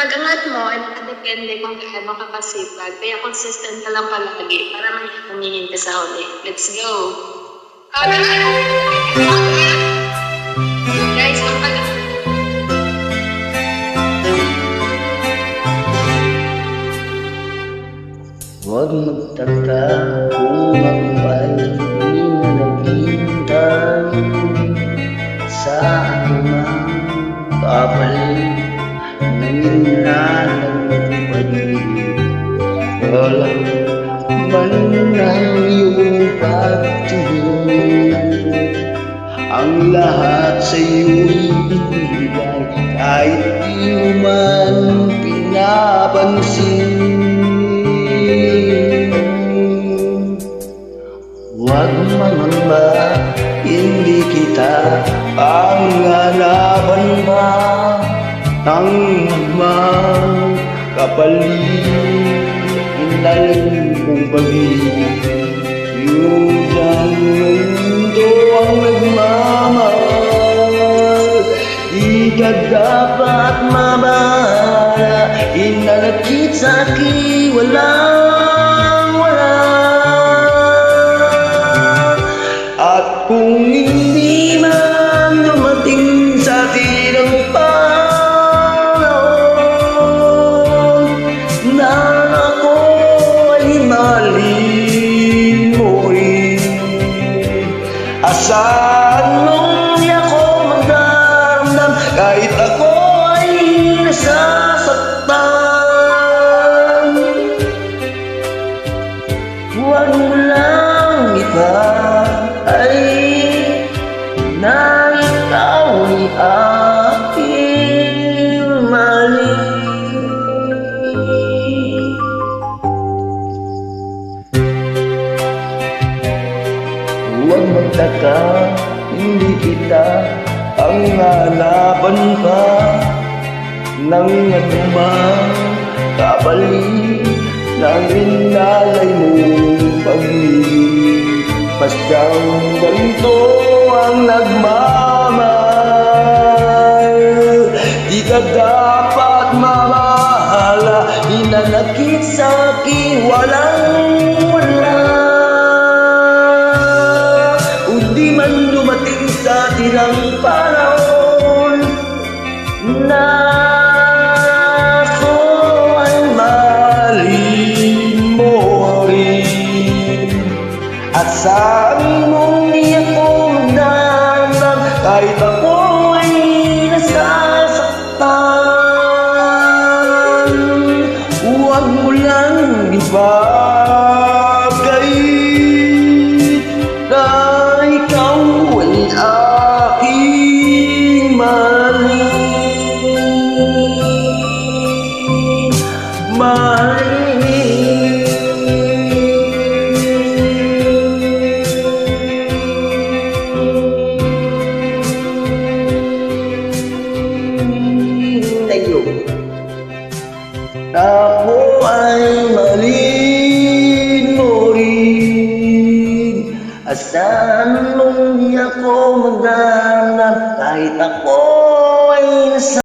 pag-angat mo ay nakadepende kung gaano ka kasipag. Kaya consistent ka lang palagi para mangyayangin ka sa huli. Let's go! Guys, ang Huwag magtaka kung ako ay di na naghihintay sa anumang papalit ng inalalang walang man na iyong pagtingin. Ang lahat sa iyo'y ibigay kahit di mo man pinapansin. Huwag mangamba, hindi kita panghanapan pa ng magkapalit. Inalim kong pag-ibig, yung dyan mundo ang nagmamahal. Di ka dapat mabahala, inalakit sa akin walang wala. At kung hindi man dumating sa atin ang panahon na ako ay mahalin mo rin, asahan mong di ako magdaramdam kahit ako ay nasasaktan. Huwag mo lang iba ay na ikaw ay aking mahalin. Huwag magtaka, hindi kita ang hanapan pa ng anumang kapalit ng inalay mong pag-ibig. Basta't ganito ang nagmamahal, di ka dapat mamahala, hinanakit sa akin walang wala. Kung di man dumating sa atin ang panahon na ako ay mahalin mo rin, at sabi mong di ako magdaramdam kahit ako ay nasasaktan. Huwag mo lang ibagay na ikaw ay aking mahalin. Ako ay mahalin mo rin, asahan mong di ako magdaramdam kahit ako